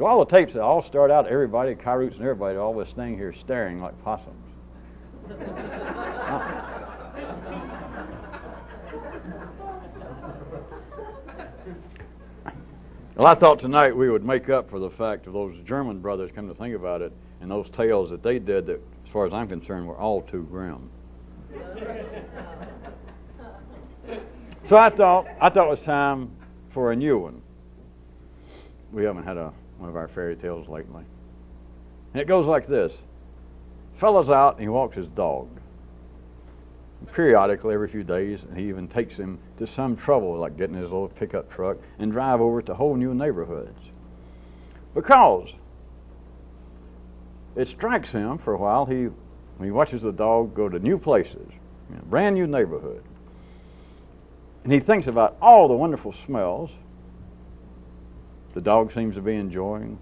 All the tapes, they all start out, everybody, Kairouts and everybody, all was staying here staring like possums. Well, I thought tonight we would make up for the fact of those German brothers, come to think about it, and those tales that they did that, as far as I'm concerned, were all too grim. So I thought it was time for a new one. We haven't had one of our fairy tales lately. And it goes like this. Fellow's out and he walks his dog. And periodically, every few days, and he even takes him to some trouble, like getting his little pickup truck and drive over to whole new neighborhoods. Because it strikes him for a while, when he watches the dog go to new places, brand new neighborhood, and he thinks about all the wonderful smells the dog seems to be enjoying,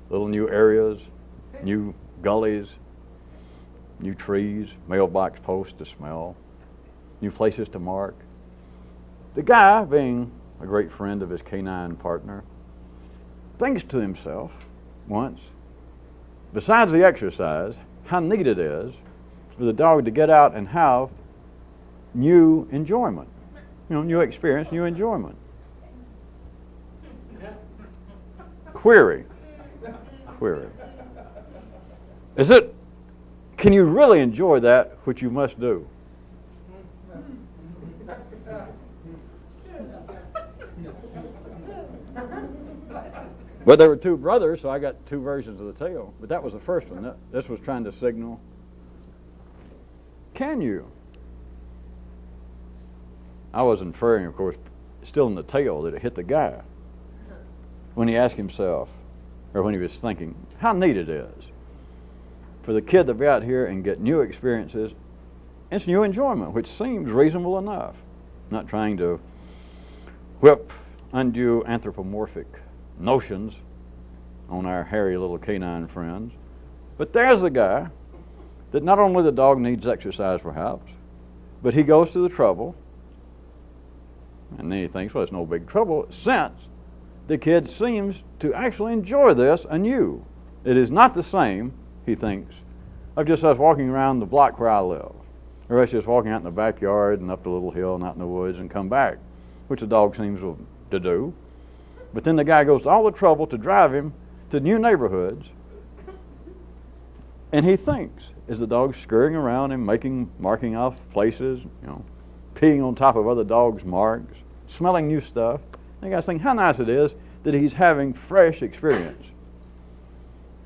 little new areas, new gullies, new trees, mailbox posts to smell, new places to mark. The guy, being a great friend of his canine partner, thinks to himself once, besides the exercise, how neat it is for the dog to get out and have new enjoyment. New experience, new enjoyment. Query. Can you really enjoy that which you must do? Well, there were two brothers, so I got two versions of the tale. But that was the first one. This was trying to signal, can you? I was inferring, of course, still in the tale, that it hit the guy when he asked himself, or when he was thinking, how neat it is for the kid to be out here and get new experiences. It's new enjoyment, which seems reasonable enough. Not trying to whip undue anthropomorphic notions on our hairy little canine friends. But there's the guy that not only the dog needs exercise perhaps, but he goes to the trouble, and then he thinks, well, it's no big trouble, since the kid seems to actually enjoy this anew. It is not the same, he thinks, of just us walking around the block where I live, or us just walking out in the backyard and up the little hill and out in the woods and come back, which the dog seems to do. But then the guy goes to all the trouble to drive him to new neighborhoods, and he thinks, as the dog's scurrying around and marking off places, peeing on top of other dogs' marks, smelling new stuff, the guy's thinking how nice it is that he's having fresh experience,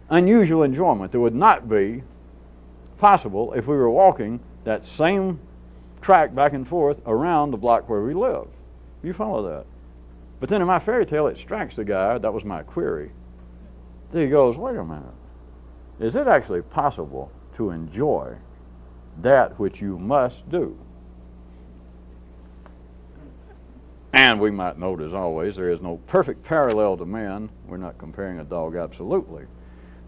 unusual enjoyment that would not be possible if we were walking that same track back and forth around the block where we live. You follow that? But then in my fairy tale, it strikes the guy, that was my query. Then he goes, wait a minute, is it actually possible to enjoy that which you must do? And we might note, as always, there is no perfect parallel to man. We're not comparing a dog absolutely.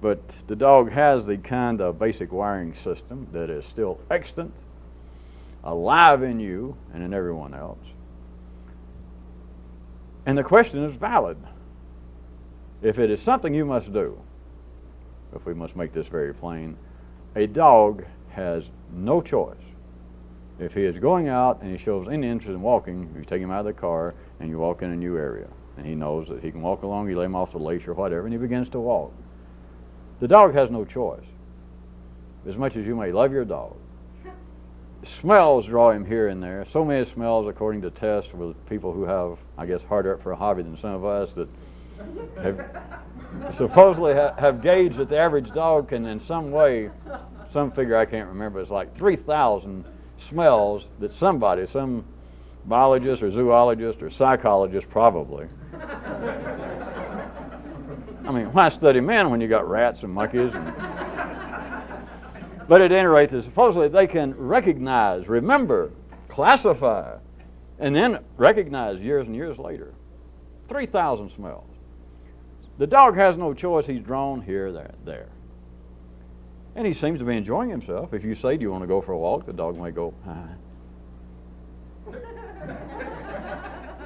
But the dog has the kind of basic wiring system that is still extant, alive in you and in everyone else. And the question is valid. If it is something you must do, if we must make this very plain, a dog has no choice. If he is going out and he shows any interest in walking, you take him out of the car and you walk in a new area. And he knows that he can walk along, you lay him off the leash or whatever, and he begins to walk. The dog has no choice. As much as you may love your dog, smells draw him here and there. So many smells, according to tests with people who have, I guess, harder up for a hobby than some of us, that have supposedly have gauged that the average dog can, in some way, some figure I can't remember, it's like 3,000 smells that somebody, some biologist or zoologist or psychologist probably. I mean, why study men when you got rats and monkeys? But at any rate, supposedly they can recognize, remember, classify, and then recognize years and years later. 3,000 smells. The dog has no choice. He's drawn here, there. And he seems to be enjoying himself. If you say, do you want to go for a walk? The dog may go, hi.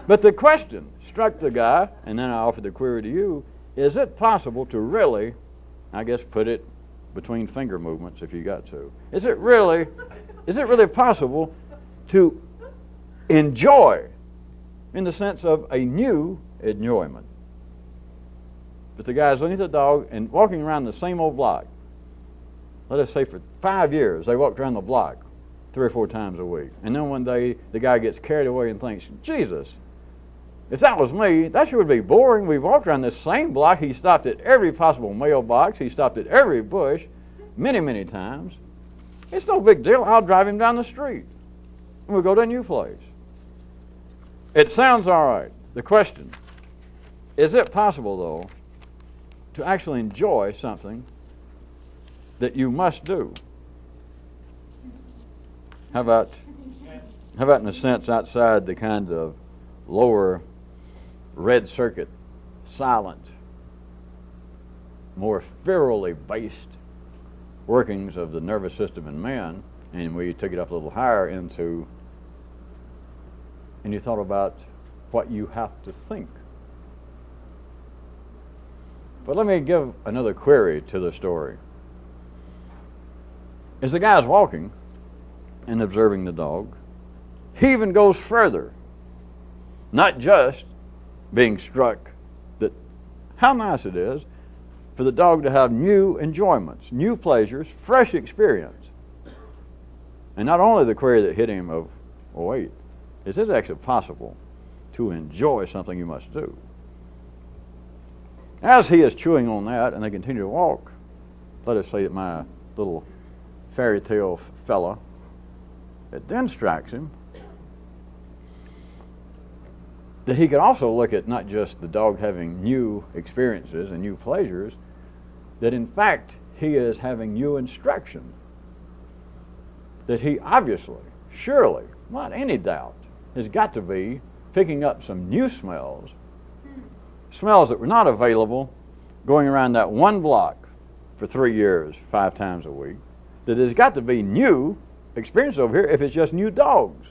But the question struck the guy, and then I offered the query to you, is it possible to really, I guess put it between finger movements if you got to, is it really possible to enjoy in the sense of a new enjoyment? But the guy's looking at the dog and walking around the same old block. Let us say for 5 years, they walked around the block 3 or 4 times a week. And then one day, the guy gets carried away and thinks, Jesus, if that was me, that sure would be boring. We walked around this same block. He stopped at every possible mailbox. He stopped at every bush many, many times. It's no big deal. I'll drive him down the street. And we'll go to a new place. It sounds all right. The question, is it possible, though, to actually enjoy something that you must do? How about in a sense outside the kind of lower red circuit, silent, more ferally based workings of the nervous system in man, and we took it up a little higher into, and you thought about what you have to think. But let me give another query to the story. As the guy's walking and observing the dog, he even goes further, not just being struck that how nice it is for the dog to have new enjoyments, new pleasures, fresh experience. And not only the query that hit him of, oh wait, is it actually possible to enjoy something you must do? As he is chewing on that and they continue to walk, let us say that my little fairy tale fella, it then strikes him that he could also look at not just the dog having new experiences and new pleasures, that in fact he is having new instruction. That he obviously, surely, not any doubt, has got to be picking up some new smells, smells that were not available going around that one block for 3 years, 5 times a week, that there's got to be new experience over here if it's just new dogs.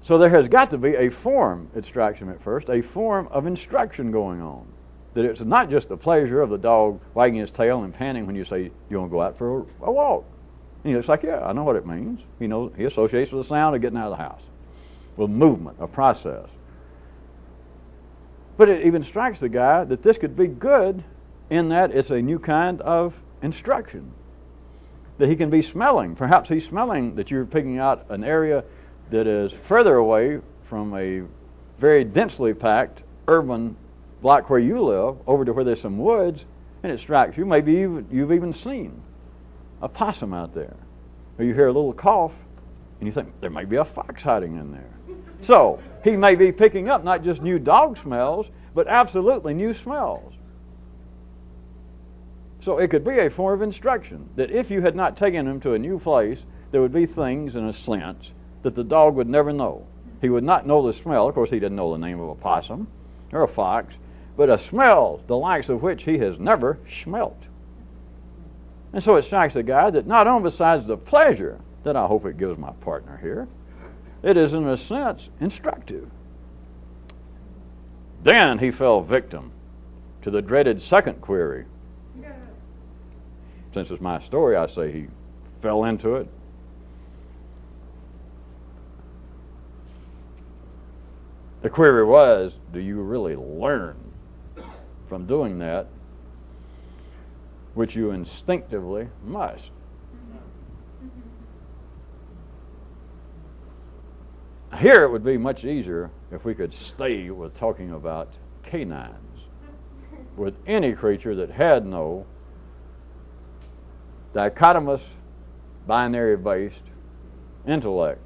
So there has got to be a form, extraction at first, a form of instruction going on. That it's not just the pleasure of the dog wagging his tail and panting when you say, you want to go out for a walk. And he looks like, yeah, I know what it means. He knows, he associates with the sound of getting out of the house, with movement, a process. But it even strikes the guy that this could be good in that it's a new kind of instruction. That he can be smelling. Perhaps he's smelling that you're picking out an area that is further away from a very densely packed urban block where you live, over to where there's some woods, and it strikes you. Maybe you've even seen a possum out there. Or you hear a little cough, and you think, there may be a fox hiding in there. So, he may be picking up not just new dog smells, but absolutely new smells. So it could be a form of instruction, that if you had not taken him to a new place, there would be things, in a sense, that the dog would never know. He would not know the smell. Of course, he didn't know the name of a possum or a fox, but a smell the likes of which he has never smelt. And so it strikes the guy that not only besides the pleasure that I hope it gives my partner here, it is in a sense instructive. Then he fell victim to the dreaded second query. Since it's my story, I say he fell into it. The query was, do you really learn from doing that which you instinctively must? Here it would be much easier if we could stay with talking about canines, with any creature that had no dichotomous, binary-based intellect,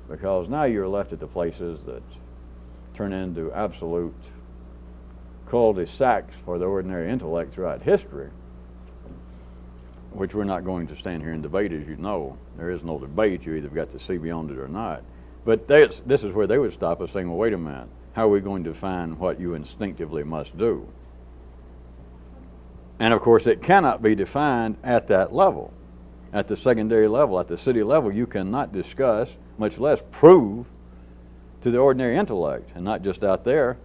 because now you're left at the places that turn into absolute cul-de-sacs for the ordinary intellect throughout history, which we're not going to stand here and debate, as you know. There is no debate. You either got to see beyond it or not. But this is where they would stop us saying, well, wait a minute, how are we going to define what you instinctively must do? And of course, it cannot be defined at that level. At the secondary level, at the city level, you cannot discuss, much less prove, to the ordinary intellect, and not just out there,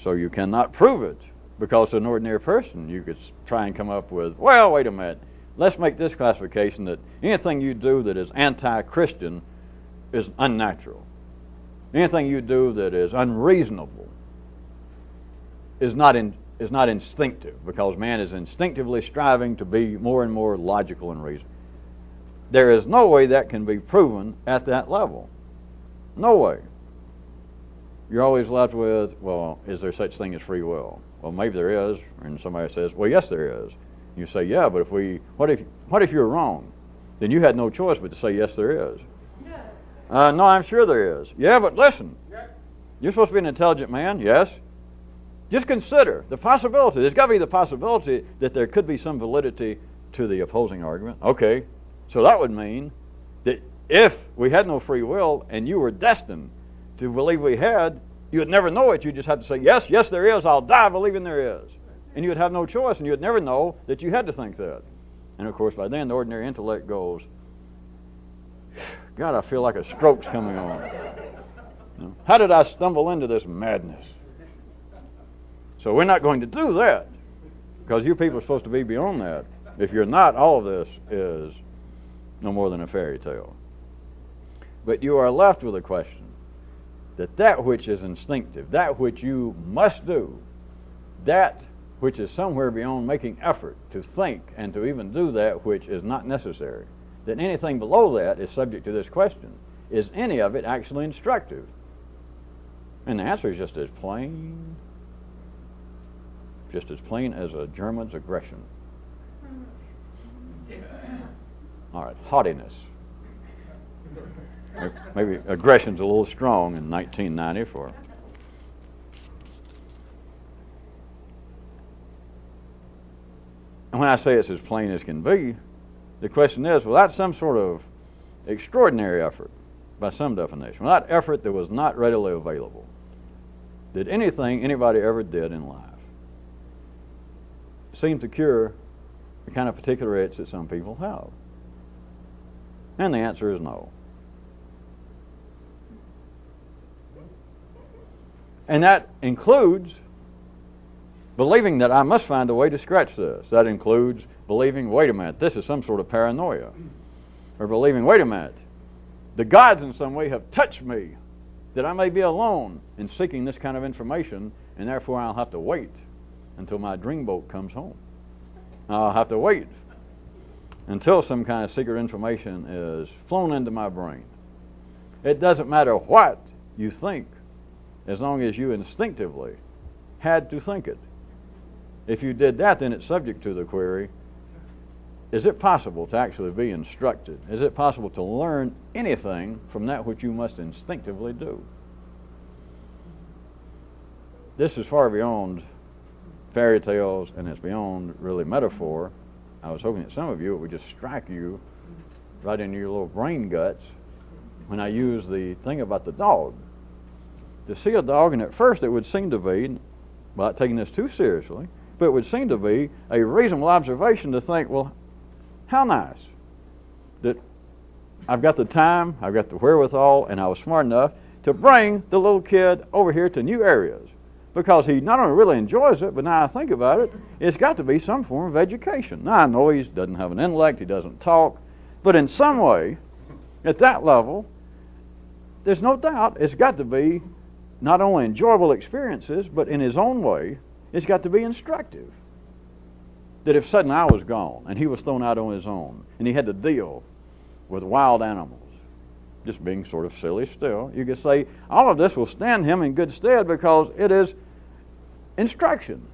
So you cannot prove it, because to an ordinary person you could try and come up with, well, wait a minute, let's make this classification that anything you do that is anti-Christian is unnatural. Anything you do that is unreasonable is not instinctive, because man is instinctively striving to be more and more logical and reasonable. There is no way that can be proven at that level. No way. You're always left with, well, is there such thing as free will? Well, maybe there is, and somebody says, well, yes, there is. You say, yeah, but what if you're wrong? Then you had no choice but to say, yes, there is. No, I'm sure there is. Yeah, but listen, you're supposed to be an intelligent man, yes. Just consider the possibility. There's got to be the possibility that there could be some validity to the opposing argument. Okay, so that would mean that if we had no free will and you were destined to believe we had, you would never know it. You just have to say, yes, yes, there is. I'll die believing there is. And you would have no choice, and you would never know that you had to think that. And of course, by then, the ordinary intellect goes, God, I feel like a stroke's coming on. You know, how did I stumble into this madness? So we're not going to do that, because you people are supposed to be beyond that. If you're not, all of this is no more than a fairy tale. But you are left with a question, that which is instinctive, that which you must do, that which is somewhere beyond making effort to think and to even do that which is not necessary, that anything below that is subject to this question. Is any of it actually instructive? And the answer is just as plain as a German's aggression. All right, haughtiness. Maybe aggression's a little strong in 1994. And when I say it's as plain as can be, the question is, well, that's some sort of extraordinary effort by some definition. Well, that effort that was not readily available. Did anything anybody ever did in life seem to cure the kind of particular itch that some people have? And the answer is no. And that includes believing that I must find a way to scratch this. That includes believing, wait a minute, this is some sort of paranoia. Or believing, wait a minute, the gods in some way have touched me, that I may be alone in seeking this kind of information, and therefore I'll have to wait until my dreamboat comes home. I'll have to wait until some kind of secret information is flown into my brain. It doesn't matter what you think, as long as you instinctively had to think it. If you did that, then it's subject to the query, is it possible to actually be instructed? Is it possible to learn anything from that which you must instinctively do? This is far beyond fairy tales, and it's beyond really metaphor. I was hoping that some of you, it would just strike you right in your little brain guts when I use the thing about the dog. To see a dog, and at first it would seem to be, without taking this too seriously, but it would seem to be a reasonable observation to think, well, how nice that I've got the time, I've got the wherewithal, and I was smart enough to bring the little kid over here to new areas. Because he not only really enjoys it, but now I think about it, it's got to be some form of education. Now I know he doesn't have an intellect, he doesn't talk, but in some way, at that level, there's no doubt it's got to be not only enjoyable experiences, but in his own way, it's got to be instructive. That if suddenly I was gone and he was thrown out on his own and he had to deal with wild animals, just being sort of silly still, you could say all of this will stand him in good stead because it is instruction.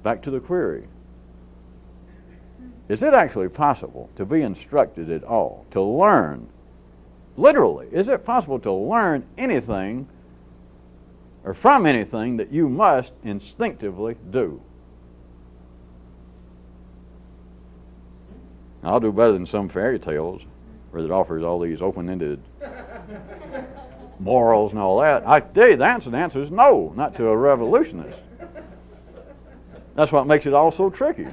Back to the query. Is it actually possible to be instructed at all, to learn? Literally, is it possible to learn anything or from anything that you must instinctively do? I'll do better than some fairy tales where it offers all these open-ended morals and all that. I tell you, the answer is no, not to a revolutionist. That's what makes it all so tricky.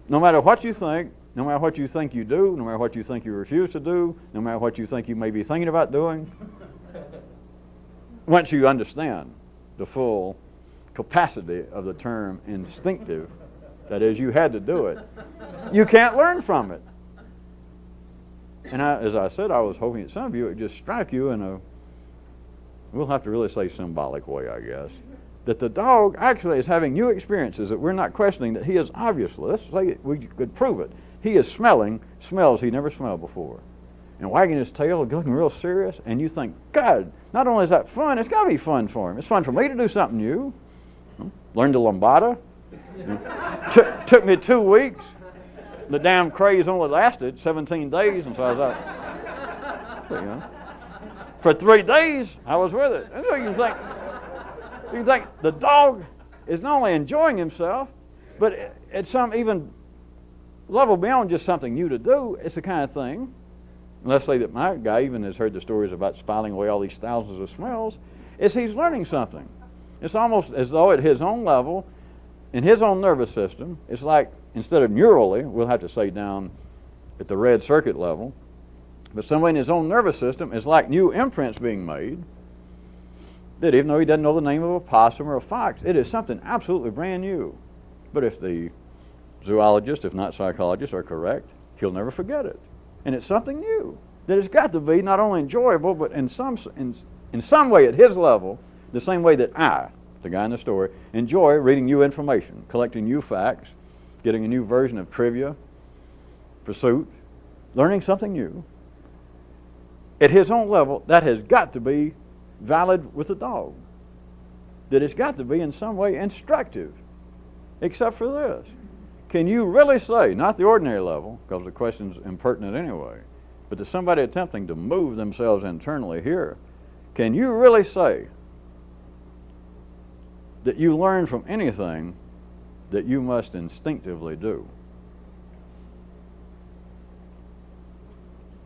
No matter what you think, no matter what you think you do, no matter what you think you refuse to do, no matter what you think you may be thinking about doing, once you understand the full capacity of the term instinctive, that is, you had to do it, you can't learn from it. And as I said, I was hoping that some of you, it would just strike you in a, we'll have to really say symbolic way, I guess, that the dog actually is having new experiences that we're not questioning, that he is obviously, let's say we could prove it, he is smelling smells he never smelled before. And wagging his tail, looking real serious, and you think, God, not only is that fun, it's got to be fun for him. It's fun for me to do something new. Learned the lambada. Took me 2 weeks. The damn craze only lasted 17 days, and so I was like, you know, for 3 days I was with it. And so you can think the dog is not only enjoying himself, but at some even level beyond just something new to do. It's the kind of thing. Let's say that my guy even has heard the stories about filing away all these thousands of smells, is he's learning something. It's almost as though at his own level, in his own nervous system, it's like, instead of neurally, we'll have to say down at the red circuit level, but somewhere in his own nervous system, it's like new imprints being made, that even though he doesn't know the name of a possum or a fox, it is something absolutely brand new. But if the zoologist, if not psychologist, are correct, he'll never forget it. And it's something new that has got to be not only enjoyable, but in some way at his level, the same way that I, the guy in the story, enjoy reading new information, collecting new facts, getting a new version of trivia, pursuit, learning something new. At his own level, that has got to be valid with the dog. That it's got to be in some way instructive, except for this. Can you really say, not the ordinary level, because the question's impertinent anyway, but to somebody attempting to move themselves internally here, can you really say that you learn from anything that you must instinctively do?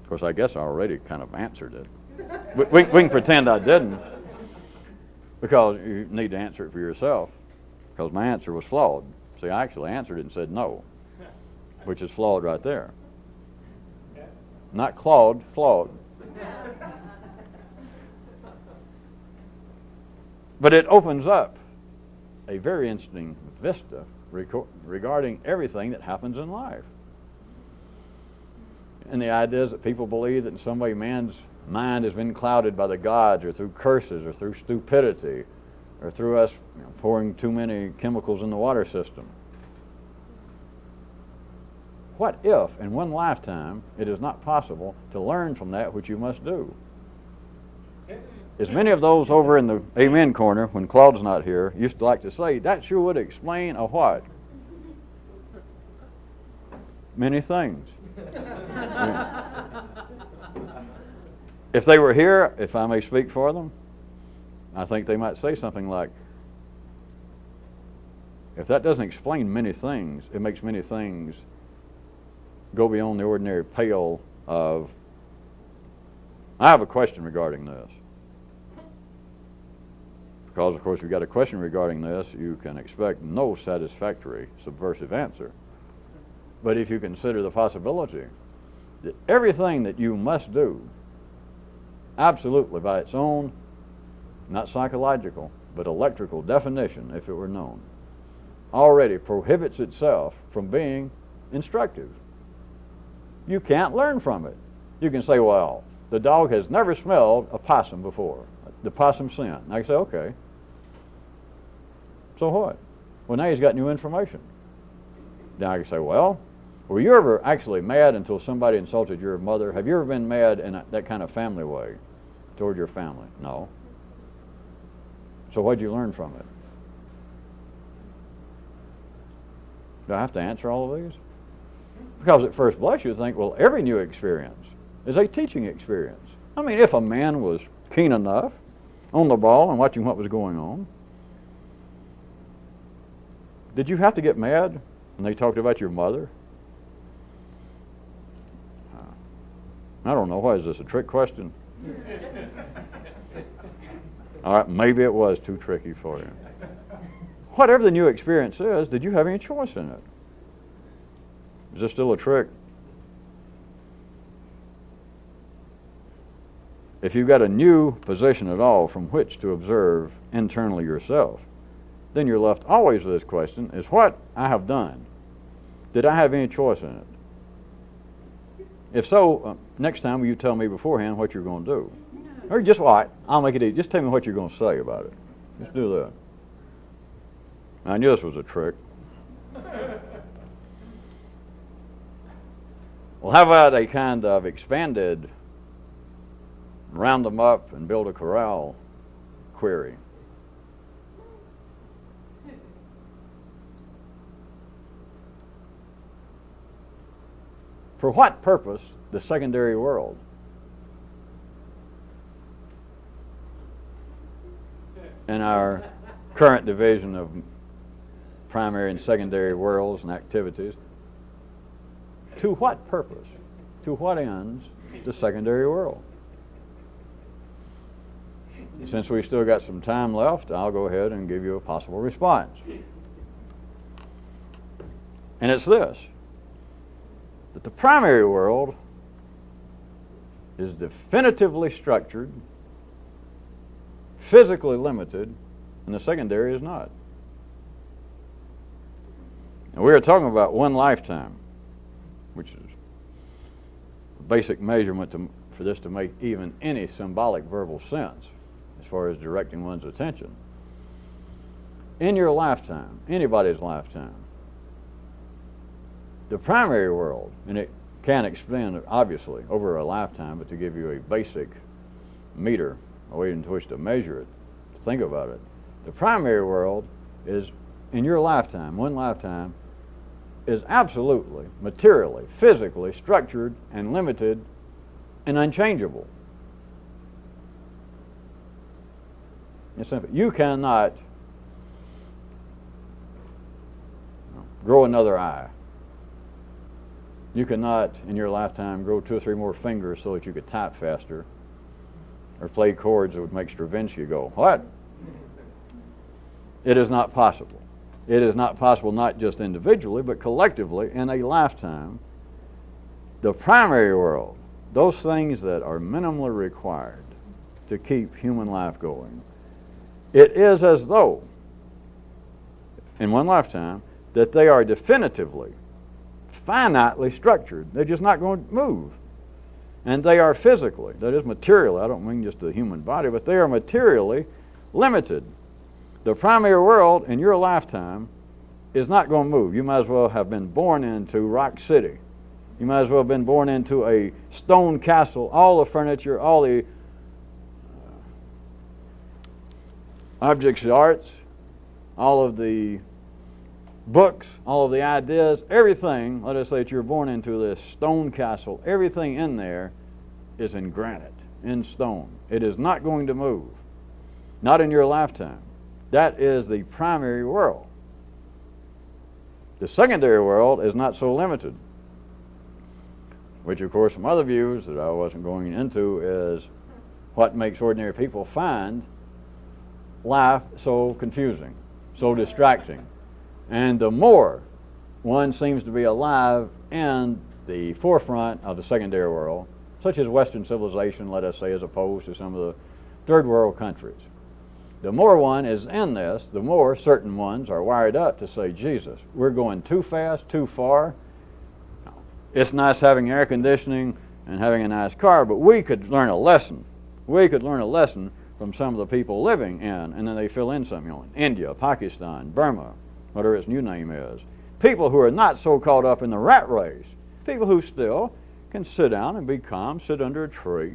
Of course, I guess I already kind of answered it. We can pretend I didn't, because you need to answer it for yourself, because my answer was flawed. See, I actually answered it and said no, which is flawed right there. Not clawed, flawed. But it opens up a very interesting vista regarding everything that happens in life. And the idea is that people believe that in some way man's mind has been clouded by the gods, or through curses, or through stupidity, or through us pouring too many chemicals in the water system. What if, in one lifetime, it is not possible to learn from that which you must do? As many of those over in the Amen corner, when Claude's not here, used to like to say, that sure would explain a what? Many things. Yeah. If they were here, if I may speak for them, I think they might say something like, if that doesn't explain many things, it makes many things go beyond the ordinary pale of, I have a question regarding this. Because, of course, if you've got a question regarding this, you can expect no satisfactory subversive answer. But if you consider the possibility that everything that you must do, absolutely by its own, not psychological, but electrical definition, if it were known, already prohibits itself from being instructive. You can't learn from it. You can say, well, the dog has never smelled a possum before. The possum scent. And I can say, okay. So what? Well, now he's got new information. Then I can say, well, were you ever actually mad until somebody insulted your mother? Have you ever been mad in that kind of family way toward your family? No. So what'd you learn from it? Do I have to answer all of these? Because at first blush you think, well, every new experience is a teaching experience. I mean, if a man was keen enough on the ball and watching what was going on, did you have to get mad when they talked about your mother? I don't know. Why is this a trick question? All right, maybe it was too tricky for you. Whatever the new experience is, did you have any choice in it? Is this still a trick? if you've got a new position at all from which to observe internally yourself, then you're left always with this question, is what I have done, did I have any choice in it? If so, next time will you tell me beforehand what you're going to do? Or just what? I'll make it easy. Just tell me what you're going to say about it. Just do that. I knew this was a trick. Well, how about a kind of expanded round them up and build a corral query? For what purpose the secondary world? In our current division of primary and secondary worlds and activities, to what purpose? To what ends the secondary world? Since we've still got some time left, I'll go ahead and give you a possible response. And it's this, that the primary world is definitively structured, physically limited, and the secondary is not. And we are talking about one lifetime, which is a basic measurement for this to make even any symbolic verbal sense as far as directing one's attention. In your lifetime, anybody's lifetime, the primary world, and it can expand obviously over a lifetime, but to give you a basic meter, a way in which to measure it, to think about it, the primary world is, in your lifetime, one lifetime, is absolutely, materially, physically structured and limited and unchangeable. It's simple. You cannot grow another eye. You cannot, in your lifetime, grow 2 or 3 more fingers so that you could type faster or play chords that would make Stravinsky go, what? It is not possible. It is not possible not just individually, but collectively in a lifetime. The primary world, those things that are minimally required to keep human life going, it is as though, in one lifetime, that they are definitively, finitely structured. They're just not going to move. And they are physically, that is materially, I don't mean just the human body, but they are materially limited. The primary world in your lifetime is not going to move. You might as well have been born into Rock City. You might as well have been born into a stone castle, all the furniture, all the objects of arts, all of the books, all of the ideas, everything, let us say that you're born into this stone castle, everything in there is in granite, in stone. It is not going to move. Not in your lifetime. That is the primary world. The secondary world is not so limited, which of course some other views that I wasn't going into is what makes ordinary people find life so confusing, so distracting. And the more one seems to be alive in the forefront of the secondary world, such as Western civilization, let us say, as opposed to some of the third world countries, the more one is in this, the more certain ones are wired up to say, Jesus, we're going too fast, too far. It's nice having air conditioning and having a nice car, but we could learn a lesson. We could learn a lesson from some of the people living in, and then they fill in some, India, Pakistan, Burma, whatever its new name is. People who are not so caught up in the rat race. People who still can sit down and be calm, sit under a tree.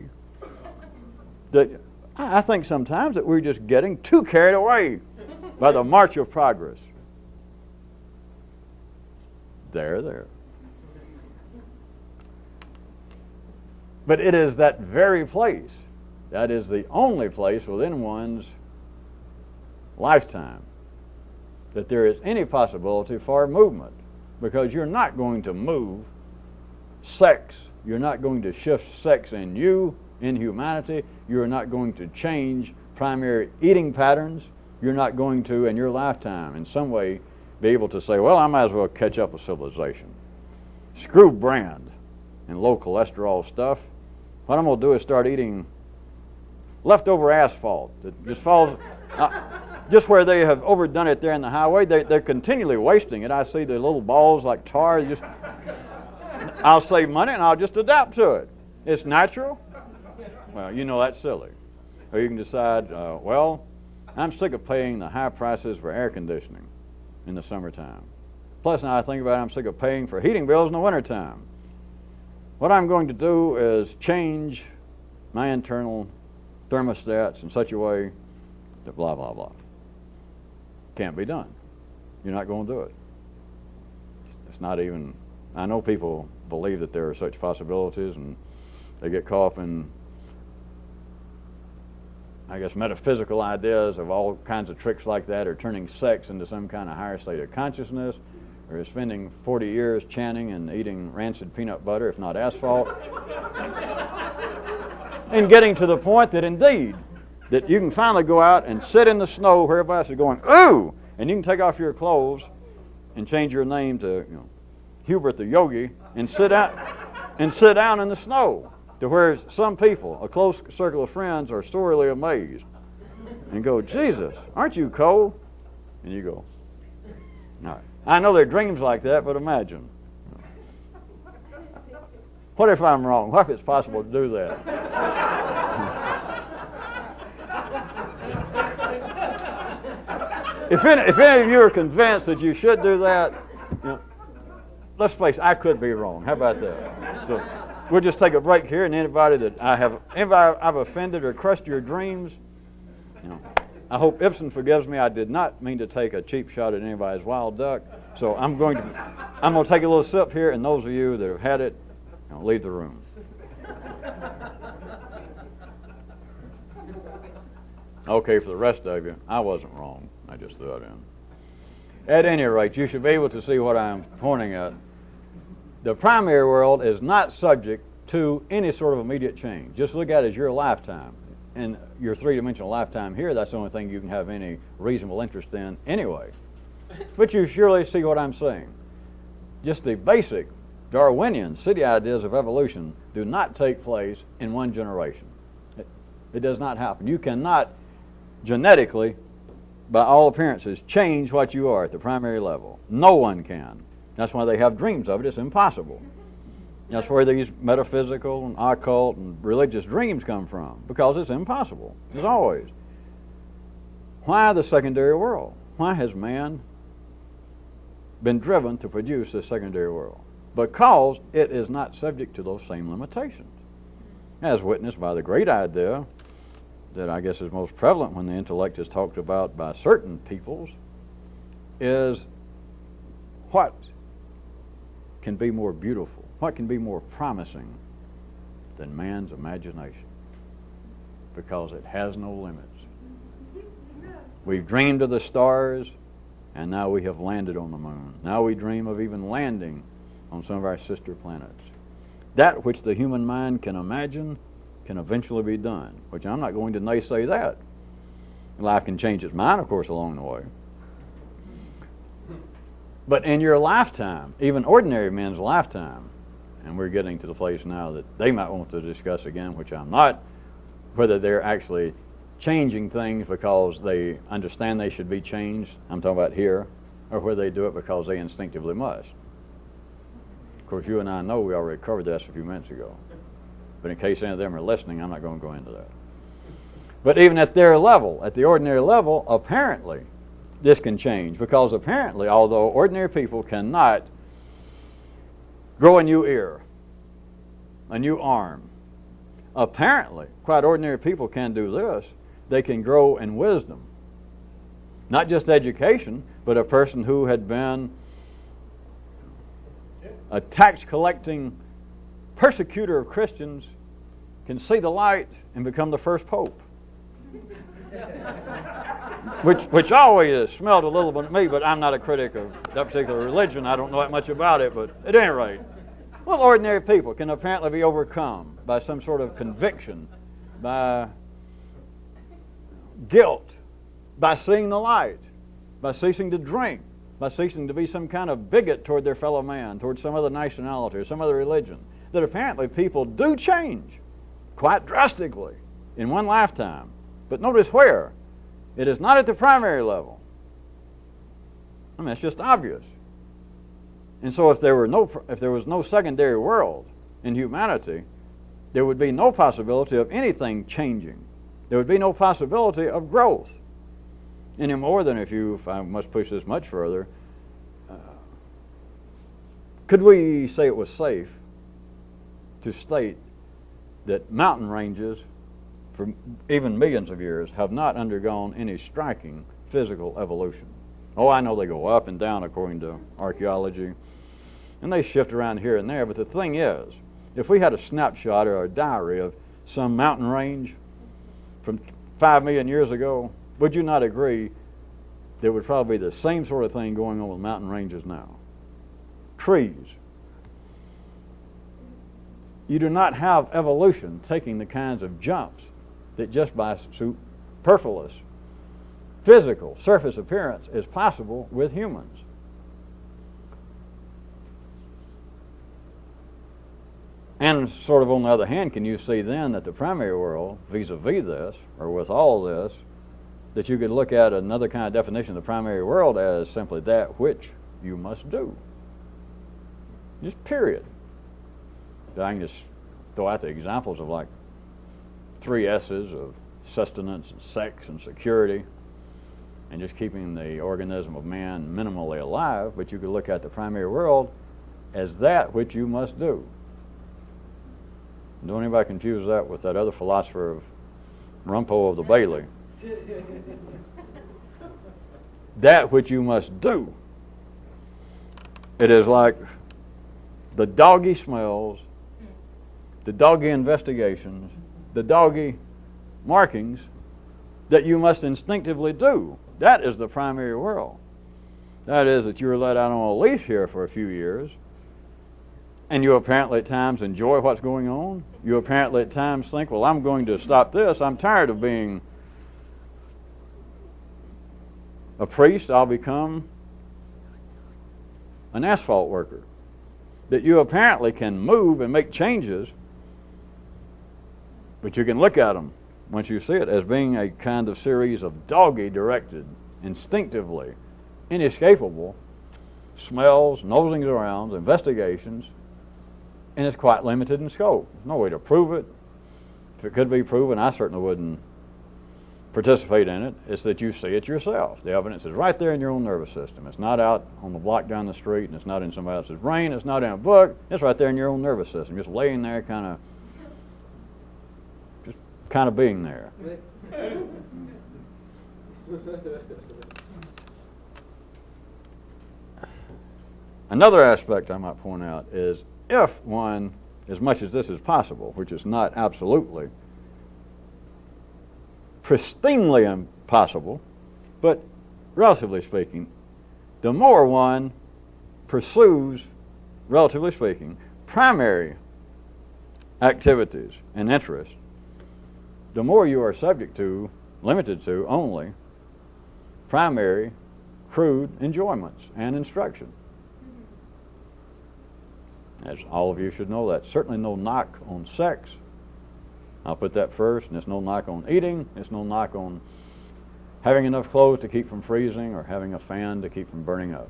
I think sometimes that we're just getting too carried away by the march of progress. There. But it is that very place, that is the only place within one's lifetime that there is any possibility for movement, because you're not going to move sex. You're not going to shift sex in you, in humanity. You're not going to change primary eating patterns. You're not going to, in your lifetime, in some way, be able to say, well, I might as well catch up with civilization. Screw brand and low cholesterol stuff. What I'm going to do is start eating leftover asphalt that just falls, just where they have overdone it there in the highway. They're continually wasting it. I see the little balls like tar. Just, I'll save money and I'll just adapt to it. It's natural. Well, you know that's silly. Or you can decide, well, I'm sick of paying the high prices for air conditioning in the summertime. Plus, now I think about it, I'm sick of paying for heating bills in the wintertime. What I'm going to do is change my internal thermostats in such a way that blah, blah, blah. Can't be done. You're not going to do it. It's not even... I know people believe that there are such possibilities, and they get caught up in, I guess, metaphysical ideas of all kinds of tricks like that, or turning sex into some kind of higher state of consciousness, or spending 40 years chanting and eating rancid peanut butter, if not asphalt, and getting to the point that indeed, that you can finally go out and sit in the snow where everybody else is going, ooh, and you can take off your clothes and change your name to, Hubert the Yogi, and sit down in the snow, to where some people, a close circle of friends, are sorely amazed and go, Jesus, aren't you cold? And you go, all right. I know there are dreams like that, but imagine. What if I'm wrong? What if it's possible to do that? If any of you are convinced that you should do that, let's face it, I could be wrong. How about that? So we'll just take a break here, and anybody I've offended or crushed your dreams, I hope Ibsen forgives me. I did not mean to take a cheap shot at anybody's wild duck. So I'm going to take a little sip here, and those of you that have had it, leave the room. Okay, for the rest of you, I wasn't wrong. I just threw it in. At any rate, you should be able to see what I'm pointing at. The primary world is not subject to any sort of immediate change. Just look at it as your lifetime. In your three-dimensional lifetime here, that's the only thing you can have any reasonable interest in anyway. But you surely see what I'm saying. Just the basic Darwinian city ideas of evolution do not take place in one generation. It does not happen. You cannot genetically, by all appearances, change what you are at the primary level. No one can. That's why they have dreams of it. It's impossible. That's where these metaphysical and occult and religious dreams come from, because it's impossible, as always. Why the secondary world? Why has man been driven to produce this secondary world? Because it is not subject to those same limitations, as witnessed by the great idea that I guess is most prevalent when the intellect is talked about by certain peoples, is what can be more beautiful, what can be more promising than man's imagination? Because it has no limits. We've dreamed of the stars, and now we have landed on the moon. Now we dream of even landing on some of our sister planets. That which the human mind can imagine can eventually be done, which I'm not going to naysay that. Life can change its mind, of course, along the way. But in your lifetime, even ordinary men's lifetime, and we're getting to the place now that they might want to discuss again, which I'm not, whether they're actually changing things because they understand they should be changed, I'm talking about here, or whether they do it because they instinctively must. Of course, you and I know we already covered this a few minutes ago. But in case any of them are listening, I'm not going to go into that. But even at their level, at the ordinary level, apparently, this can change. Because apparently, although ordinary people cannot grow a new ear, a new arm, apparently, quite ordinary people can do this. They can grow in wisdom. Not just education, but a person who had been a tax-collecting persecutor of Christians can see the light and become the first pope. which always smelled a little bit at me, but I'm not a critic of that particular religion. I don't know that much about it, but at any rate, well, ordinary people can apparently be overcome by some sort of conviction, by guilt, by seeing the light, by ceasing to drink, by ceasing to be some kind of bigot toward their fellow man, toward some other nationality or some other religion. That apparently people do change quite drastically in one lifetime. But notice where. It is not at the primary level. I mean, it's just obvious. And so if there was no secondary world in humanity, there would be no possibility of anything changing. There would be no possibility of growth. Any more than if I must push this much further, could we say it was safe to state that mountain ranges for even millions of years have not undergone any striking physical evolution? Oh, I know they go up and down according to archaeology, and they shift around here and there, but the thing is, if we had a snapshot or a diary of some mountain range from 5 million years ago, would you not agree there would probably be the same sort of thing going on with mountain ranges now? Trees. You do not have evolution taking the kinds of jumps that just by superfluous physical surface appearance is possible with humans. And sort of on the other hand, can you see then that the primary world, vis-a-vis this, or with all this, that you could look at another kind of definition of the primary world as simply that which you must do? Just period. I can just throw out the examples of like 3 S's of sustenance and sex and security and just keeping the organism of man minimally alive, but you could look at the primary world as that which you must do. Don't anybody confuse that with that other philosopher of Rumpo of the Bailey. That which you must do. It is like the doggy smells, the doggy investigations, the doggy markings that you must instinctively do. That is the primary world. That is that you were let out on a leash here for a few years, and you apparently at times enjoy what's going on. You apparently at times think, well, I'm going to stop this. I'm tired of being a priest. I'll become an asphalt worker. That you apparently can move and make changes, but you can look at them once you see it as being a kind of series of doggy-directed, instinctively, inescapable smells, nosings around, investigations, and it's quite limited in scope. There's no way to prove it. If it could be proven, I certainly wouldn't participate in it. It's that you see it yourself. The evidence is right there in your own nervous system. It's not out on the block down the street, and it's not in somebody else's brain. It's not in a book. It's right there in your own nervous system, just laying there, kind of being there. Another aspect I might point out is if one, as much as this is possible, which is not absolutely pristinely impossible, but relatively speaking, the more one pursues, relatively speaking, primary activities and interests, the more you are subject to, limited to only, primary, crude enjoyments and instruction. As all of you should know, that's certainly no knock on sex. I'll put that first, and it's no knock on eating. It's no knock on having enough clothes to keep from freezing or having a fan to keep from burning up.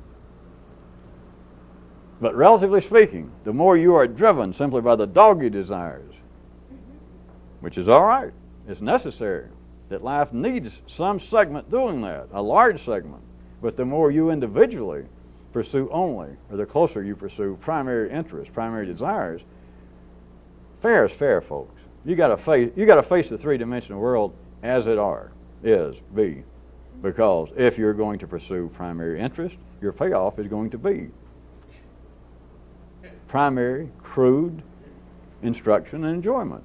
But relatively speaking, the more you are driven simply by the doggy desires, which is all right, it's necessary, that life needs some segment doing that, a large segment, but the more you individually pursue only, or the closer you pursue primary interests, primary desires, fair is fair, folks. You got to face the three-dimensional world as it be, because if you're going to pursue primary interest, your payoff is going to be primary, crude instruction and enjoyment,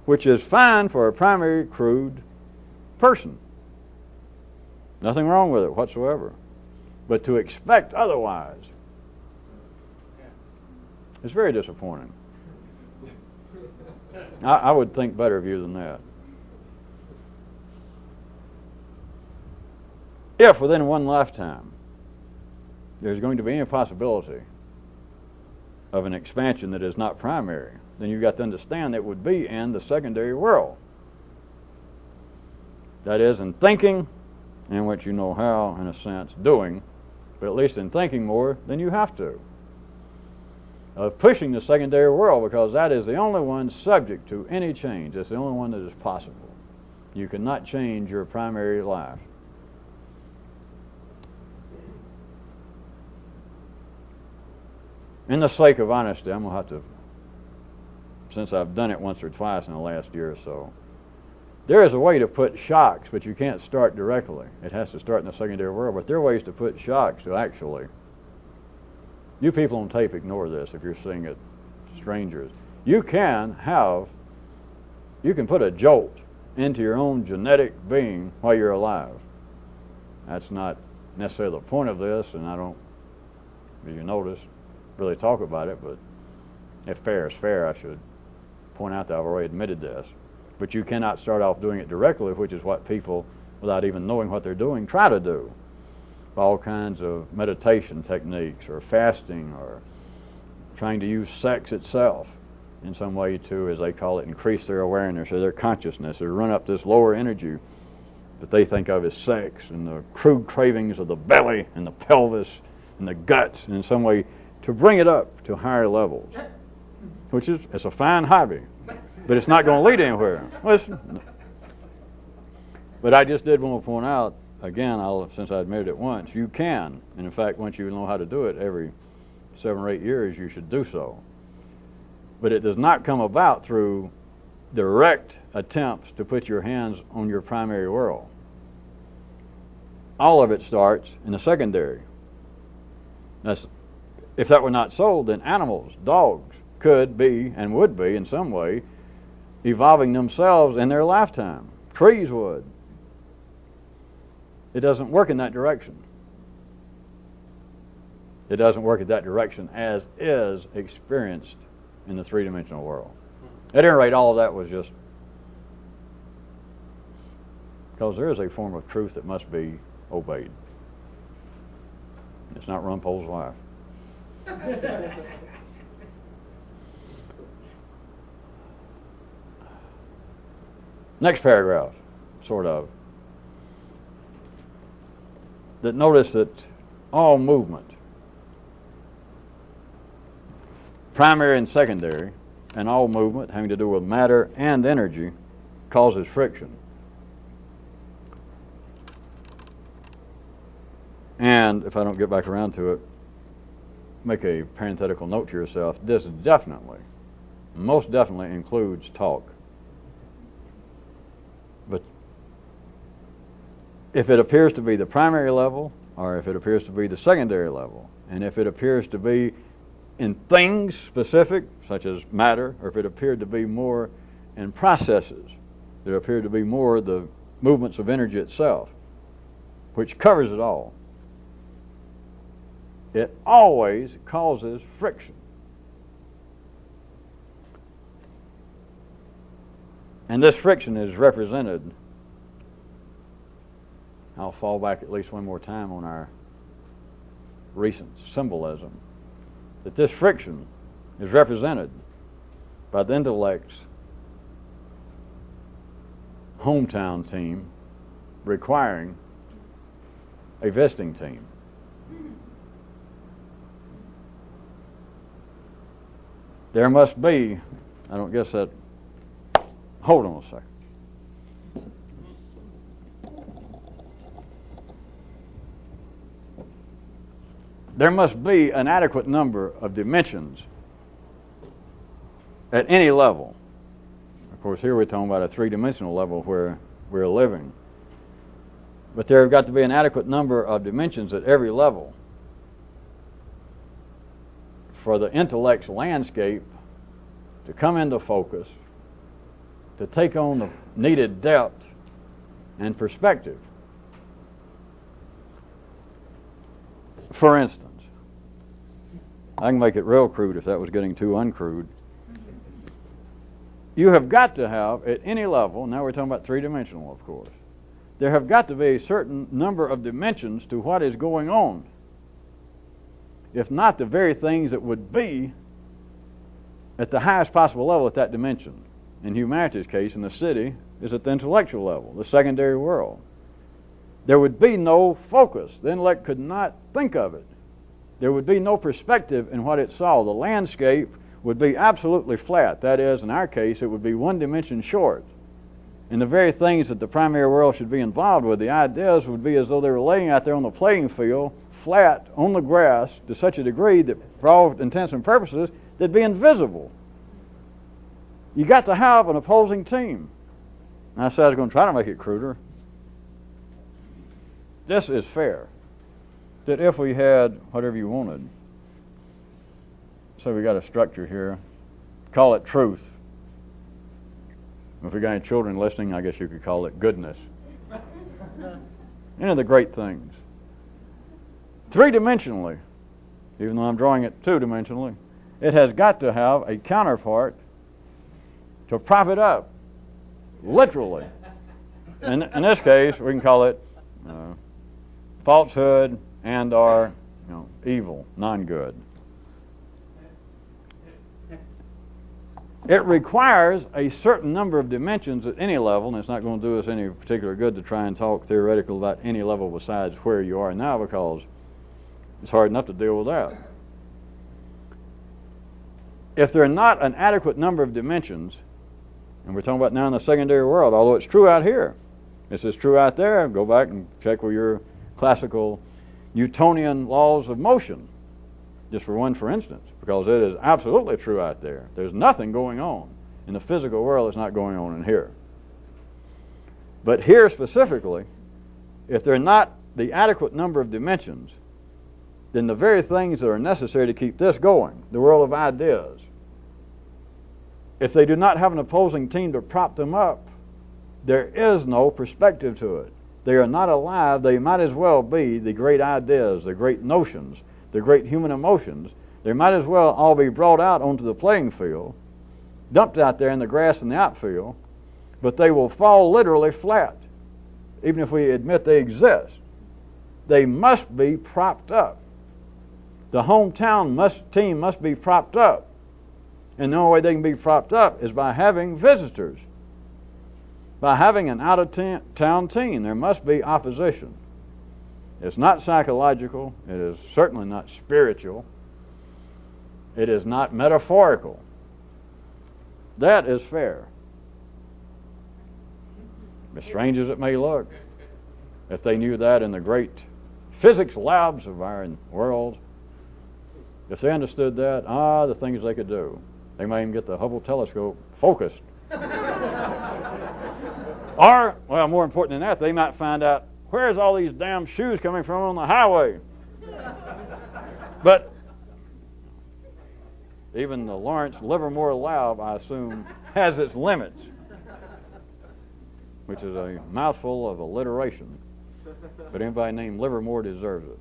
which is fine for a primary, crude person. Nothing wrong with it whatsoever. But to expect otherwise is very disappointing. I would think better of you than that. If within one lifetime there's going to be any possibility of an expansion that is not primary, then you've got to understand that it would be in the secondary world. That is, in thinking, in which you know how, in a sense, doing, but at least in thinking more than you have to. Of pushing the secondary world, because that is the only one subject to any change. It's the only one that is possible. You cannot change your primary life. In the sake of honesty, I'm going to have to, since I've done it once or twice in the last year or so, there is a way to put shocks, but you can't start directly. It has to start in the secondary world, but there are ways to put shocks to actually. You people on tape ignore this if you're seeing it, strangers. You can put a jolt into your own genetic being while you're alive. That's not necessarily the point of this, and I don't, as you notice, really talk about it, but if fair is fair, I should point out that I've already admitted this. But you cannot start off doing it directly, which is what people, without even knowing what they're doing, try to do. All kinds of meditation techniques, or fasting, or trying to use sex itself in some way to, as they call it, increase their awareness or their consciousness, or run up this lower energy that they think of as sex, and the crude cravings of the belly and the pelvis and the guts, and in some way to bring it up to higher levels, which is, it's a fine hobby, but it's not going to lead anywhere. Listen. But I just did want to point out, again, since I admitted it once, you can, and in fact, once you know how to do it, every 7 or 8 years, you should do so. But it does not come about through direct attempts to put your hands on your primary world. All of it starts in the secondary. If that were not so, then animals, dogs, could be and would be in some way evolving themselves in their lifetime. Trees would. It doesn't work in that direction. It doesn't work in that direction as is experienced in the three-dimensional world. At any rate, all of that was just because there is a form of truth that must be obeyed. It's not Rumpol's wife. Next paragraph, sort of. That notice that all movement, primary and secondary, and all movement having to do with matter and energy causes friction. And if I don't get back around to it, make a parenthetical note to yourself, this definitely, most definitely includes talk. But if it appears to be the primary level, or if it appears to be the secondary level, and if it appears to be in things specific, such as matter, or if it appeared to be more in processes, that appear to be more the movements of energy itself, which covers it all, it always causes friction. And this friction is represented, I'll fall back at least one more time on our recent symbolism, that this friction is represented by the intellect's hometown team requiring a visiting team. There must be, I don't guess that, hold on a second. There must be an adequate number of dimensions at any level. Of course, here we're talking about a three-dimensional level where we're living. But there have got to be an adequate number of dimensions at every level for the intellect's landscape to come into focus, to take on the needed depth and perspective. For instance, I can make it real crude if that was getting too uncrude. You have got to have, at any level, now we're talking about three-dimensional, of course, there have got to be a certain number of dimensions to what is going on. If not the very things that would be at the highest possible level at that dimension. In humanity's case, in the city, is at the intellectual level, the secondary world. There would be no focus. The intellect could not think of it. There would be no perspective in what it saw. The landscape would be absolutely flat. That is, in our case, it would be one dimension short. And the very things that the primary world should be involved with, the ideas would be as though they were laying out there on the playing field, flat, on the grass, to such a degree that, for all intents and purposes, they'd be invisible. You got to have an opposing team. And I said I was going to try to make it cruder. This is fair. That if we had whatever you wanted, so we got a structure here, call it truth. If we got any children listening, I guess you could call it goodness. Any of the great things. Three-dimensionally, even though I'm drawing it two-dimensionally, it has got to have a counterpart to prop it up, literally. In this case, we can call it falsehood and or evil, non-good. It requires a certain number of dimensions at any level, and it's not going to do us any particular good to try and talk theoretical about any level besides where you are now, because it's hard enough to deal with that. If there are not an adequate number of dimensions, and we're talking about now in the secondary world, although it's true out here, this is true out there, go back and check with your classical Newtonian laws of motion, just for instance, because it is absolutely true out there. There's nothing going on in the physical world that's not going on in here. But here specifically, if there are not the adequate number of dimensions, then the very things that are necessary to keep this going, the world of ideas, if they do not have an opposing team to prop them up, there is no perspective to it. They are not alive. They might as well be the great ideas, the great notions, the great human emotions. They might as well all be brought out onto the playing field, dumped out there in the grass in the outfield, but they will fall literally flat, even if we admit they exist. They must be propped up. The hometown team must be propped up. And the only way they can be propped up is by having visitors. By having an out-of-town team, there must be opposition. It's not psychological. It is certainly not spiritual. It is not metaphorical. That is fair. As strange as it may look, if they knew that in the great physics labs of our world, if they understood that, the things they could do. They might even get the Hubble telescope focused. Or, well, more important than that, they might find out, where's all these damn shoes coming from on the highway? But even the Lawrence Livermore Lab, I assume, has its limits, which is a mouthful of alliteration. But anybody named Livermore deserves it.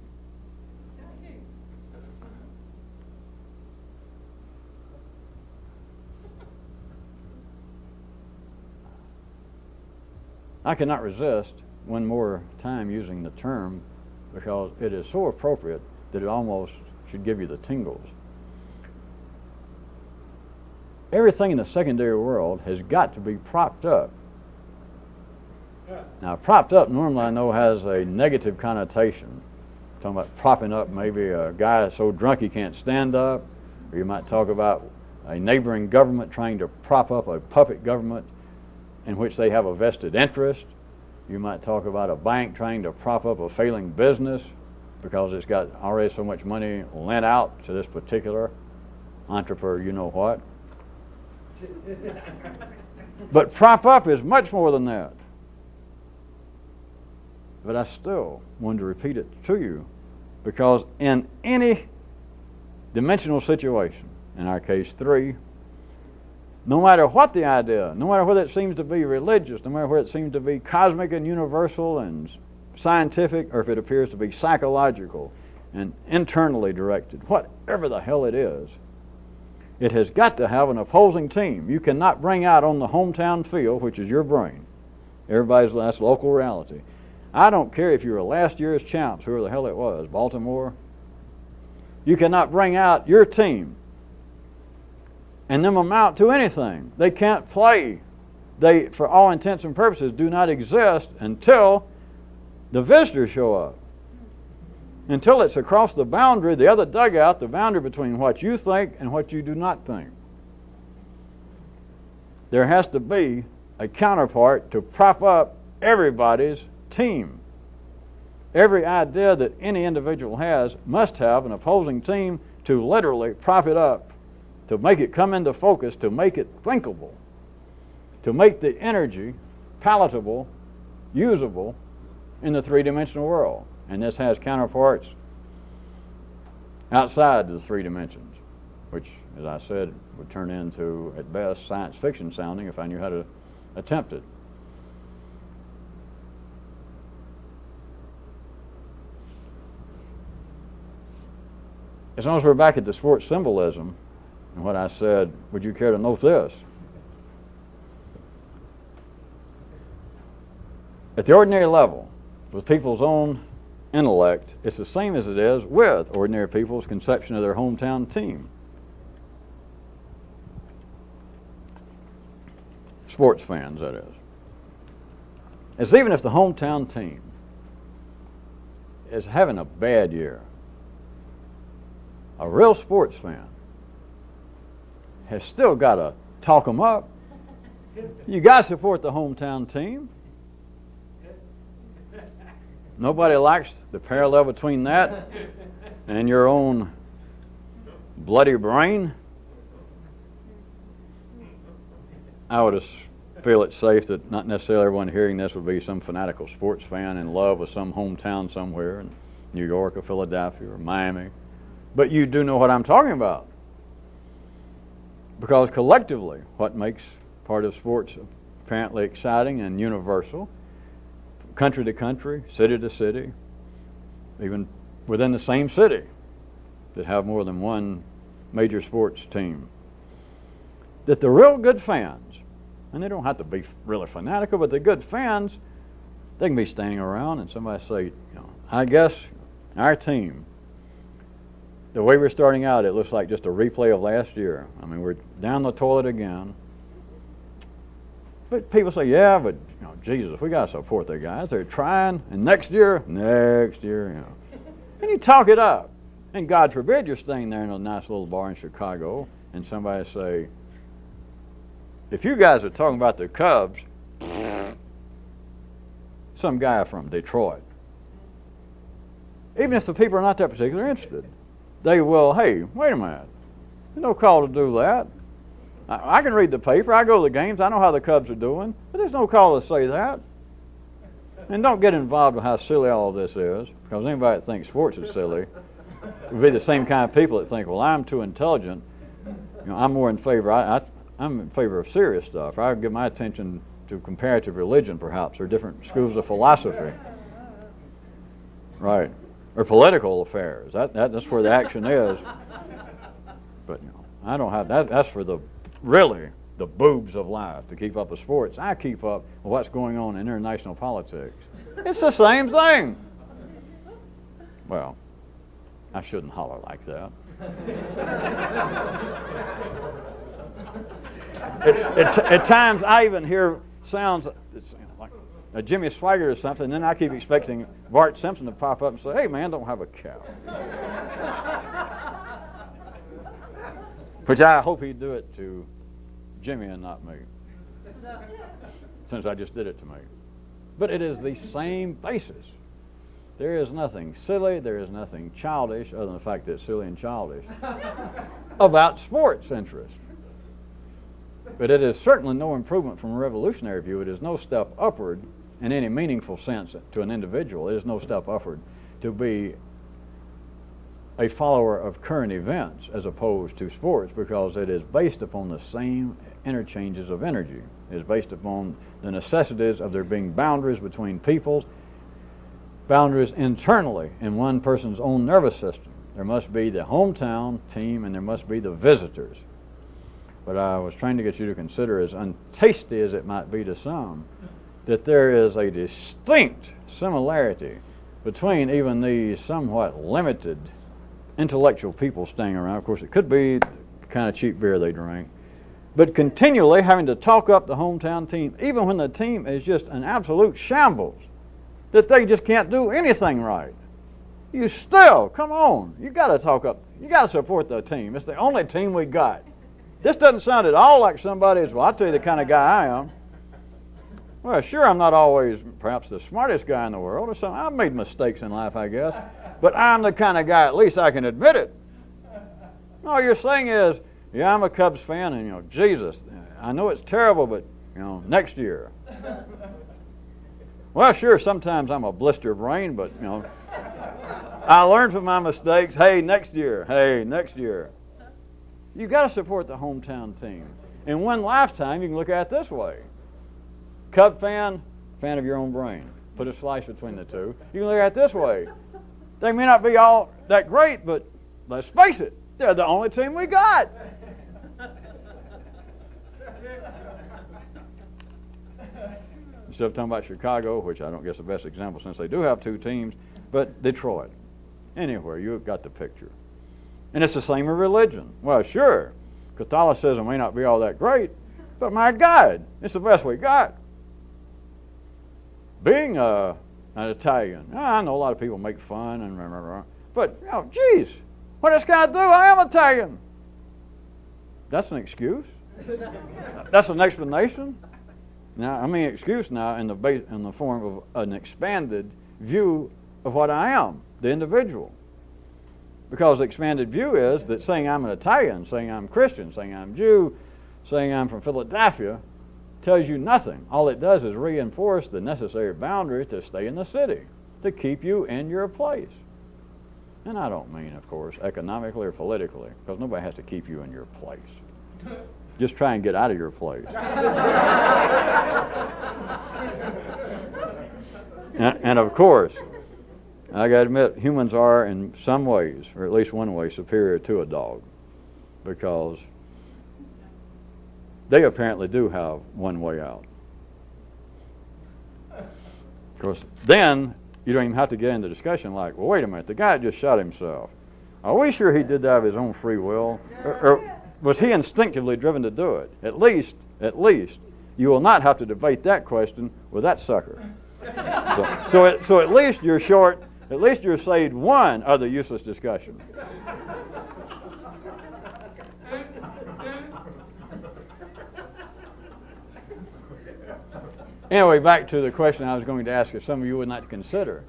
I cannot resist one more time using the term, because it is so appropriate that it almost should give you the tingles. Everything in the secondary world has got to be propped up. Now, propped up normally I know has a negative connotation. Talking about propping up maybe a guy so drunk he can't stand up, or you might talk about a neighboring government trying to prop up a puppet government in which they have a vested interest. You might talk about a bank trying to prop up a failing business because it's got already so much money lent out to this particular entrepreneur, you know what. But prop up is much more than that. But I still wanted to repeat it to you, because in any dimensional situation, in our case 3, no matter what the idea, no matter whether it seems to be religious, no matter whether it seems to be cosmic and universal and scientific, or if it appears to be psychological and internally directed, whatever the hell it is, it has got to have an opposing team. You cannot bring out on the hometown field, which is your brain, that's local reality. I don't care if you were last year's champs, whoever the hell it was, Baltimore. You cannot bring out your team and them amount to anything. They can't play they, for all intents and purposes, do not exist until the visitors show up. Until it's across the boundary, the other dugout, the boundary between what you think and what you do not think. There has to be a counterpart to prop up everybody's team. Every idea that any individual has must have an opposing team to literally prop it up, to make it come into focus, to make it thinkable, to make the energy palatable, usable in the three-dimensional world. And this has counterparts outside the three dimensions, which, as I said, would turn into, at best, science fiction sounding if I knew how to attempt it. As long as we're back at the sports symbolism and what I said, would you care to note this? At the ordinary level, with people's own intellect, it's the same as it is with ordinary people's conception of their hometown team. Sports fans, that is. As even if the hometown team is having a bad year, a real sports fan has still got to talk them up. You got to support the hometown team. Nobody likes the parallel between that and your own bloody brain. I would feel it safe that not necessarily everyone hearing this would be some fanatical sports fan in love with some hometown somewhere in New York or Philadelphia or Miami. But you do know what I'm talking about. Because collectively, what makes part of sports apparently exciting and universal, country to country, city to city, even within the same city that have more than one major sports team, that the real good fans, and they don't have to be really fanatical, but the good fans, they can be standing around and somebody say, you know, I guess our team, the way we're starting out, it looks like just a replay of last year. I mean, we're down the toilet again. But people say, yeah, but you know, Jesus, we got to support the guys. They're trying, and next year, you know. And you talk it up. And God forbid you're staying there in a nice little bar in Chicago, and somebody say, if you guys are talking about the Cubs, some guy from Detroit, even if the people are not that particularly interested, they will, hey, wait a minute, there's no call to do that. I can read the paper, I go to the games, I know how the Cubs are doing, but there's no call to say that. And don't get involved with how silly all of this is, because anybody that thinks sports is silly would be the same kind of people that think, well, I'm too intelligent, you know, I'm more in favor, I'm in favor of serious stuff. I would give my attention to comparative religion, perhaps, or different schools of philosophy. Right. Or political affairs. That's where the action is. But you know, I don't have that. That's for the boobs of life to keep up with sports. I keep up with what's going on in international politics. It's the same thing. Well, I shouldn't holler like that. At times, I even hear sounds like a Jimmy Swaggart or something, and then I keep expecting Bart Simpson to pop up and say, hey, man, don't have a cow. Which I hope he'd do it to Jimmy and not me, since I just did it to me. But it is the same basis. There is nothing silly, there is nothing childish, other than the fact that it's silly and childish, about sports interest. But it is certainly no improvement from a revolutionary view. It is no step upward in any meaningful sense to an individual. It is no step upward to be a follower of current events as opposed to sports, because it is based upon the same interchanges of energy. It is based upon the necessities of there being boundaries between peoples, boundaries internally in one person's own nervous system. There must be the hometown team and there must be the visitors. But I was trying to get you to consider, as untasty as it might be to some, that there is a distinct similarity between even these somewhat limited intellectual people staying around. Of course, it could be the kind of cheap beer they drink, but continually having to talk up the hometown team, even when the team is just an absolute shambles, that they just can't do anything right. You still, come on, you got to talk up, you got to support the team. It's the only team we got. This doesn't sound at all like somebody's, well, I'll tell you the kind of guy I am. Well, sure, I'm not always perhaps the smartest guy in the world or something. I've made mistakes in life, I guess. But I'm the kind of guy, at least I can admit it. All you're saying is, yeah, I'm a Cubs fan, and, Jesus, I know it's terrible, but, next year. Well, sure, sometimes I'm a blister brain, but, I learned from my mistakes. Hey, next year. Hey, next year. You got to support the hometown team. In one lifetime, you can look at it this way. Cub fan of your own brain. Put a slice between the two. You can look at it this way. They may not be all that great, but let's face it, they're the only team we got. Instead of talking about Chicago, which I don't guess the best example since they do have two teams, but Detroit. Anywhere, you've got the picture. And it's the same with religion. Well, sure, Catholicism may not be all that great, but my God, it's the best we got. Being an Italian, I know a lot of people make fun, but, geez, what does God do? I am Italian. That's an excuse. That's an explanation. Now, I mean excuse now in the form of an expanded view of what I am, the individual. Because the expanded view is that saying I'm an Italian, saying I'm Christian, saying I'm Jew, saying I'm from Philadelphia, tells you nothing. All it does is reinforce the necessary boundary to stay in the city, to keep you in your place. And I don't mean, of course, economically or politically, because nobody has to keep you in your place. Just try and get out of your place. and of course, I got to admit, humans are in some ways, or at least one way, superior to a dog, because they apparently do have one way out. Of course, then you don't even have to get into discussion like, well, wait a minute, the guy just shot himself. Are we sure he did that of his own free will? Or was he instinctively driven to do it? At least, you will not have to debate that question with that sucker. So at least you're short, at least you're saved one other useless discussion. Anyway, back to the question I was going to ask if some of you would like to consider.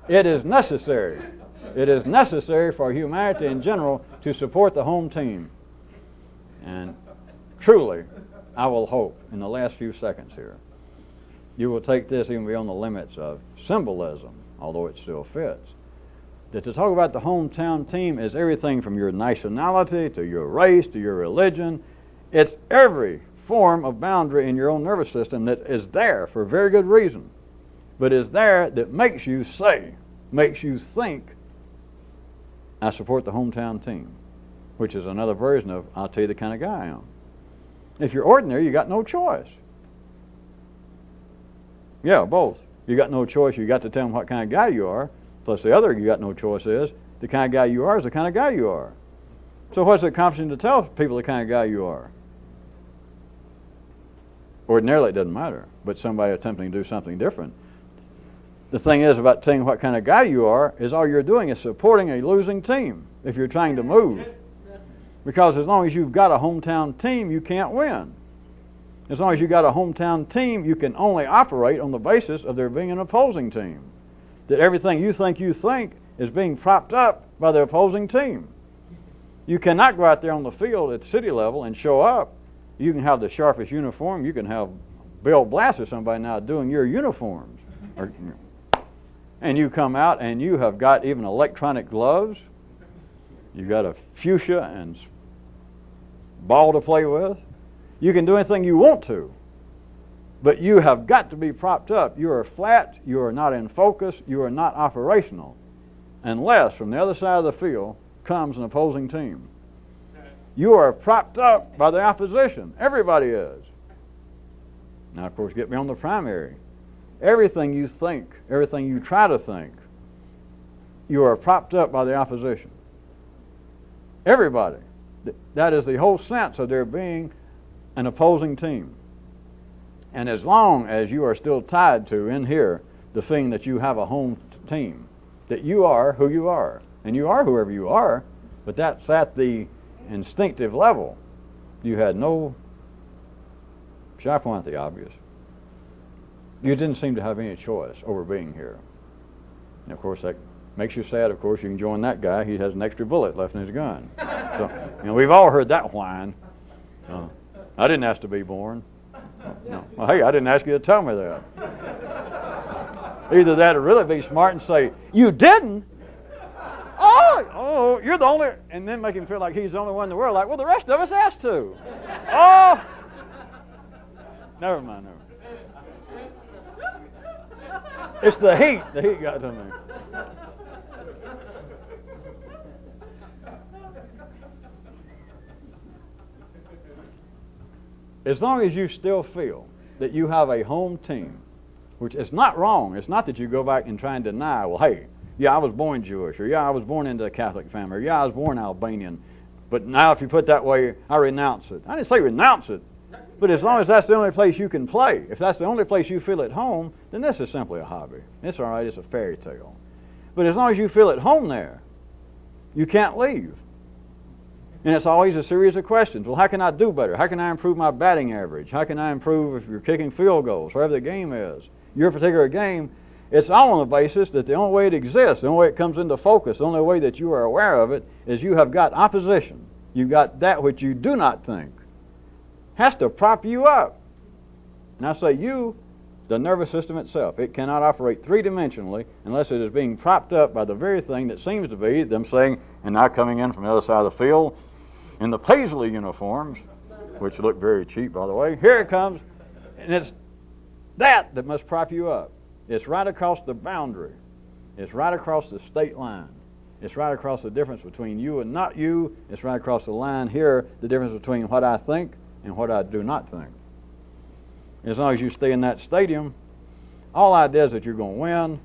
It is necessary for humanity in general to support the home team. And truly, I will hope in the last few seconds here, you will take this even beyond the limits of symbolism, although it still fits. That to talk about the hometown team is everything from your nationality to your race to your religion. It's every form of boundary in your own nervous system that is there for very good reason, but is there that makes you say, makes you think, I support the hometown team, which is another version of, I'll tell you the kind of guy I am. If you're ordinary, you got no choice. Yeah, both. You got no choice, you got to tell them what kind of guy you are, plus the other you got no choice is, the kind of guy you are is the kind of guy you are. So what's it accomplishing to tell people the kind of guy you are? Ordinarily it doesn't matter, but somebody attempting to do something different. The thing is about telling what kind of guy you are is all you're doing is supporting a losing team if you're trying to move. Because as long as you've got a hometown team, you can't win. As long as you've got a hometown team, you can only operate on the basis of there being an opposing team. That everything you think is being propped up by the opposing team. You cannot go out there on the field at the city level and show up. You can have the sharpest uniform. You can have Bill Blass or somebody now doing your uniforms. And you come out and you have got even electronic gloves. You've got a fuchsia and ball to play with. You can do anything you want to. But you have got to be propped up. You are flat. You are not in focus. You are not operational. Unless from the other side of the field comes an opposing team. You are propped up by the opposition. Everybody is. Now, of course, get beyond the primary. Everything you think, everything you try to think, you are propped up by the opposition. Everybody. That is the whole sense of there being an opposing team. And as long as you are still tied to, in here, the thing that you have a home team, that you are who you are, and you are whoever you are, but that's at the instinctive level. You had no, shall I point out the obvious? You didn't seem to have any choice over being here. And of course, that makes you sad. Of course, you can join that guy. He has an extra bullet left in his gun. So, we've all heard that whine. I didn't ask to be born. No. Well, hey, I didn't ask you to tell me that. Either that or really be smart and say, you didn't? Oh, you're the only, and then make him feel like he's the only one in the world. Like, well, the rest of us asked to. Oh, never mind. It's the heat. The heat got to me. As long as you still feel that you have a home team, which is not wrong. It's not that you go back and try and deny, well, hey, yeah, I was born Jewish, or yeah, I was born into a Catholic family, or yeah, I was born Albanian. But now if you put it that way, I renounce it. I didn't say renounce it. But as long as that's the only place you can play, if that's the only place you feel at home, then this is simply a hobby. It's all right. It's a fairy tale. But as long as you feel at home there, you can't leave. And it's always a series of questions. Well, how can I do better? How can I improve my batting average? How can I improve if you're kicking field goals, whatever the game is? Your particular game, it's all on the basis that the only way it exists, the only way it comes into focus, the only way that you are aware of it is you have got opposition. You've got that which you do not think has to prop you up. And I say you, the nervous system itself. It cannot operate three-dimensionally unless it is being propped up by the very thing that seems to be them saying, and now coming in from the other side of the field in the Paisley uniforms, which look very cheap, by the way. Here it comes. And it's that must prop you up. It's right across the boundary. It's right across the state line. It's right across the difference between you and not you. It's right across the line here, the difference between what I think and what I do not think. As long as you stay in that stadium, all ideas that you're going to win,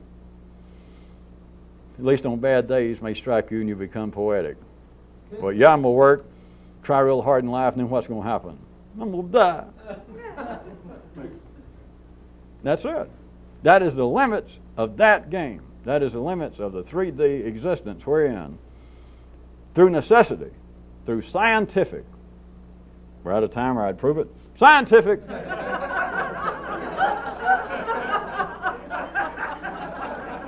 at least on bad days, may strike you and you become poetic. Well, yeah, I'm going to work, try real hard in life, and then what's going to happen? I'm going to die. That's it. That is the limits of that game. That is the limits of the 3D existence we're in. Through necessity, through scientific, we're out of time or I'd prove it, scientific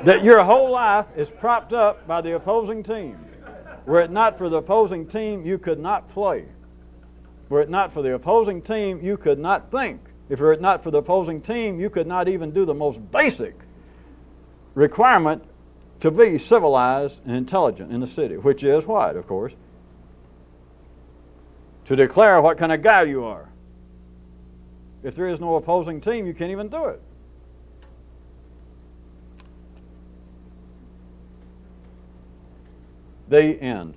that your whole life is propped up by the opposing team. Were it not for the opposing team, you could not play. Were it not for the opposing team, you could not think. If it were not for the opposing team, you could not even do the most basic requirement to be civilized and intelligent in the city, which is what, of course? To declare what kind of guy you are. If there is no opposing team, you can't even do it. The end.